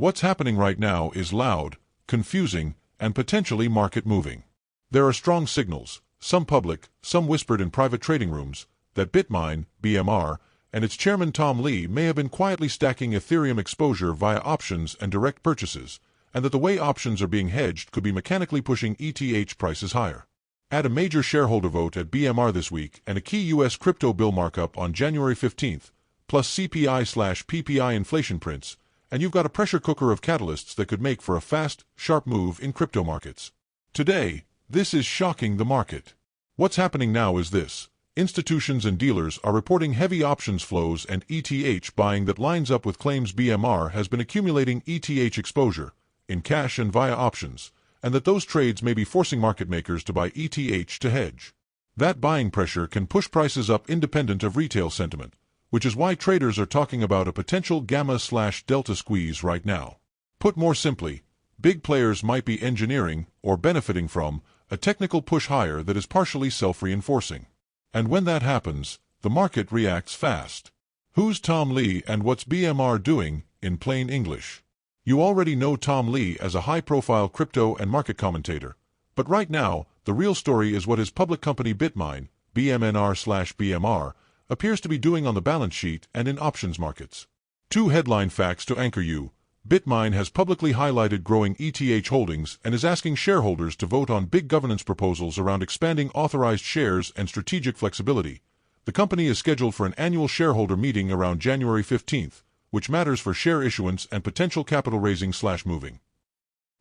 What's happening right now is loud, confusing, and potentially market-moving. There are strong signals, some public, some whispered in private trading rooms, that Bitmine, Bmnr, and its chairman Tom Lee may have been quietly stacking Ethereum exposure via options and direct purchases, and that the way options are being hedged could be mechanically pushing ETH prices higher. Add a major shareholder vote at Bmnr this week and a key U.S. crypto bill markup on January 15th, plus CPI/PPI inflation prints, and you've got a pressure cooker of catalysts that could make for a fast, sharp move in crypto markets. Today, this is shocking the market. What's happening now is this. Institutions and dealers are reporting heavy options flows and ETH buying that lines up with claims Bmnr has been accumulating ETH exposure, in cash and via options, and that those trades may be forcing market makers to buy ETH to hedge. That buying pressure can push prices up independent of retail sentiment, which is why traders are talking about a potential gamma/delta squeeze right now. Put more simply, big players might be engineering, or benefiting from, a technical push higher that is partially self-reinforcing. And when that happens, the market reacts fast. Who's Tom Lee and what's Bmnr doing, in plain English? You already know Tom Lee as a high-profile crypto and market commentator, but right now, the real story is what his public company Bitmine, Bmnr/Bmnr, appears to be doing on the balance sheet and in options markets. Two headline facts to anchor you. Bitmine has publicly highlighted growing ETH holdings and is asking shareholders to vote on big governance proposals around expanding authorized shares and strategic flexibility. The company is scheduled for an annual shareholder meeting around January 15th, which matters for share issuance and potential capital raising/moving.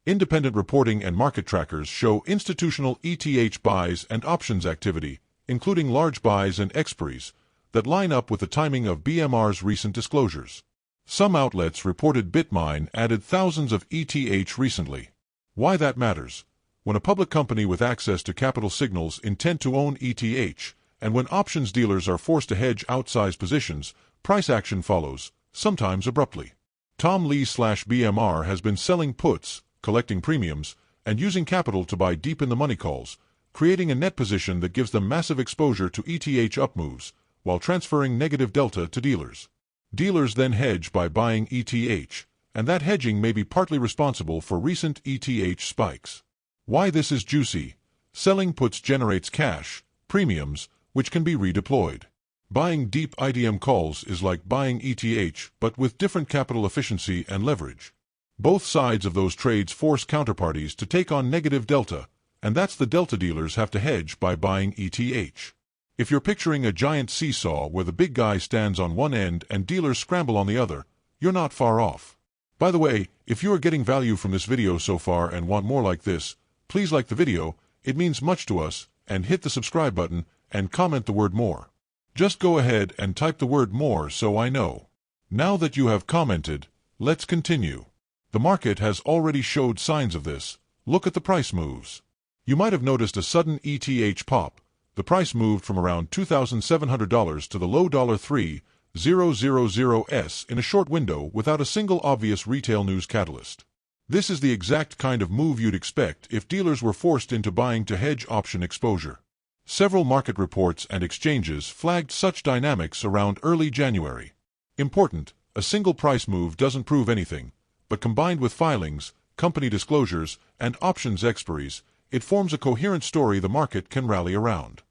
Independent reporting and market trackers show institutional ETH buys and options activity, including large buys and expiries, that line up with the timing of Bmnr's recent disclosures. Some outlets reported Bitmine added thousands of ETH recently. Why that matters? When a public company with access to capital signals intent to own ETH, and when options dealers are forced to hedge outsized positions, price action follows, sometimes abruptly. Tom Lee/Bmnr has been selling puts, collecting premiums, and using capital to buy deep-in-the-money calls, creating a net position that gives them massive exposure to ETH up moves, while transferring negative delta to dealers. Dealers then hedge by buying ETH, and that hedging may be partly responsible for recent ETH spikes. Why this is juicy? Selling puts generates cash, premiums, which can be redeployed. Buying deep IDM calls is like buying ETH, but with different capital efficiency and leverage. Both sides of those trades force counterparties to take on negative delta, and that's the delta dealers have to hedge by buying ETH. If you're picturing a giant seesaw where the big guy stands on one end and dealers scramble on the other, you're not far off. By the way, if you are getting value from this video so far and want more like this, please like the video, it means much to us, and hit the subscribe button, and comment the word more. Just go ahead and type the word more so I know. Now that you have commented, let's continue. The market has already showed signs of this. Look at the price moves. You might have noticed a sudden ETH pop. The price moved from around $2,700 to the low $3,000s in a short window without a single obvious retail news catalyst. This is the exact kind of move you'd expect if dealers were forced into buying to hedge option exposure. Several market reports and exchanges flagged such dynamics around early January. Important, a single price move doesn't prove anything, but combined with filings, company disclosures, and options expiries, it forms a coherent story the market can rally around.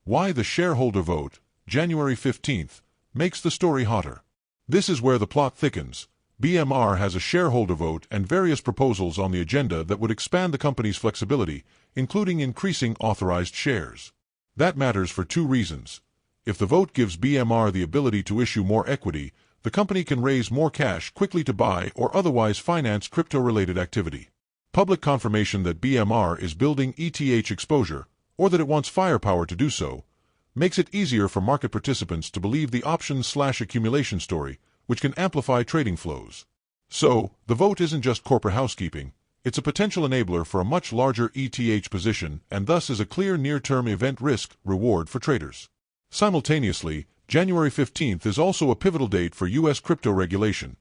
Why the shareholder vote, January 15th, makes the story hotter. This is where the plot thickens. Bmnr has a shareholder vote and various proposals on the agenda that would expand the company's flexibility, including increasing authorized shares. That matters for two reasons. If the vote gives Bmnr the ability to issue more equity, the company can raise more cash quickly to buy or otherwise finance crypto-related activity. Public confirmation that Bmnr is building ETH exposure, or that it wants firepower to do so, makes it easier for market participants to believe the options/accumulation story, which can amplify trading flows. So, the vote isn't just corporate housekeeping, it's a potential enabler for a much larger ETH position and thus is a clear near-term event risk-reward for traders. Simultaneously, January 15th is also a pivotal date for U.S. crypto regulation.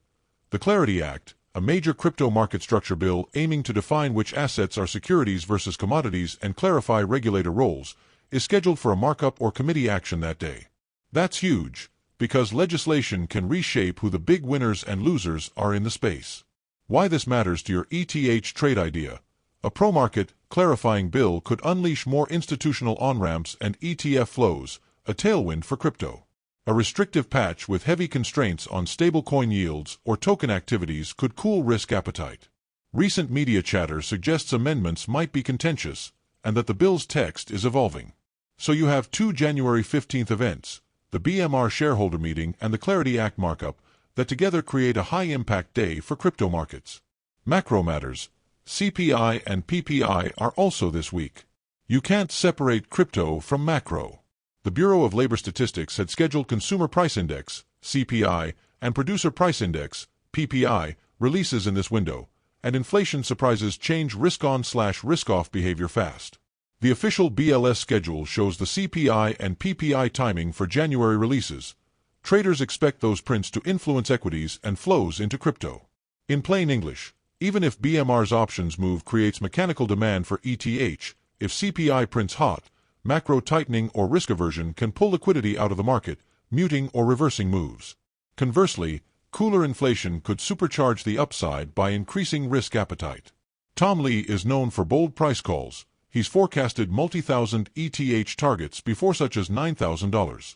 The Clarity Act, a major crypto market structure bill aiming to define which assets are securities versus commodities and clarify regulator roles, is scheduled for a markup or committee action that day. That's huge, because legislation can reshape who the big winners and losers are in the space. Why this matters to your ETH trade idea. A pro-market, clarifying bill could unleash more institutional on-ramps and ETF flows, a tailwind for crypto. A restrictive patch with heavy constraints on stablecoin yields or token activities could cool risk appetite. Recent media chatter suggests amendments might be contentious, and that the bill's text is evolving. So you have two January 15th events, the Bmnr shareholder meeting and the Clarity Act markup, that together create a high-impact day for crypto markets. Macro matters. CPI and PPI are also this week. You can't separate crypto from macro. The Bureau of Labor Statistics had scheduled Consumer Price Index, CPI, and Producer Price Index, PPI, releases in this window, and inflation surprises change risk-on/risk-off behavior fast. The official BLS schedule shows the CPI and PPI timing for January releases. Traders expect those prints to influence equities and flows into crypto. In plain English, even if Bmnr's options move creates mechanical demand for ETH, if CPI prints hot, macro tightening or risk aversion can pull liquidity out of the market, muting or reversing moves. Conversely, cooler inflation could supercharge the upside by increasing risk appetite. Tom Lee is known for bold price calls. He's forecasted multi-thousand ETH targets before such as $9,000.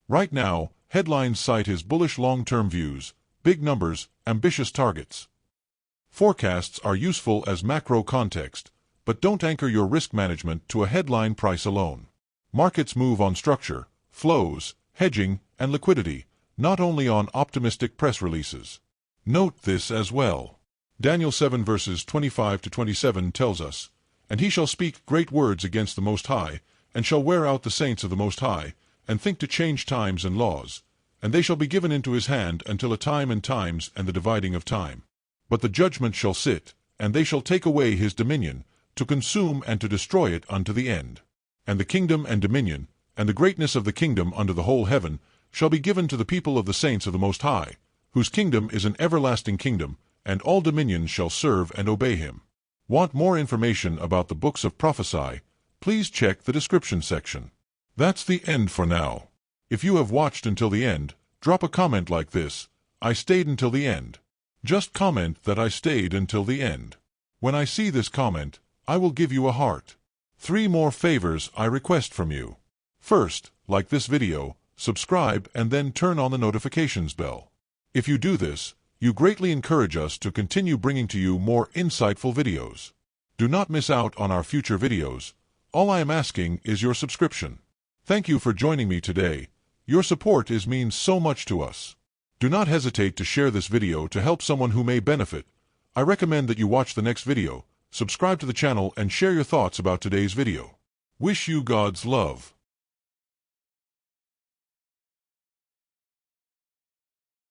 Right now, headlines cite his bullish long-term views, big numbers, ambitious targets. Forecasts are useful as macro context, but don't anchor your risk management to a headline price alone. Markets move on structure, flows, hedging, and liquidity, not only on optimistic press releases. Note this as well. Daniel 7 verses 25-27 tells us, "And he shall speak great words against the Most High, and shall wear out the saints of the Most High, and think to change times and laws, and they shall be given into his hand until a time and times and the dividing of time. But the judgment shall sit, and they shall take away his dominion, to consume and to destroy it unto the end. And the kingdom and dominion, and the greatness of the kingdom under the whole heaven, shall be given to the people of the saints of the Most High, whose kingdom is an everlasting kingdom, and all dominions shall serve and obey him." Want more information about the books of prophecy? Please check the description section. That's the end for now. If you have watched until the end, drop a comment like this: "I stayed until the end." Just comment that I stayed until the end. When I see this comment, I will give you a heart. 3 more favors I request from you. First, like this video, subscribe, and then turn on the notifications bell. If you do this, you greatly encourage us to continue bringing to you more insightful videos. Do not miss out on our future videos. All I am asking is your subscription. Thank you for joining me today. Your support means so much to us. Do not hesitate to share this video to help someone who may benefit. I recommend that you watch the next video, subscribe to the channel, and share your thoughts about today's video. Wish you God's love.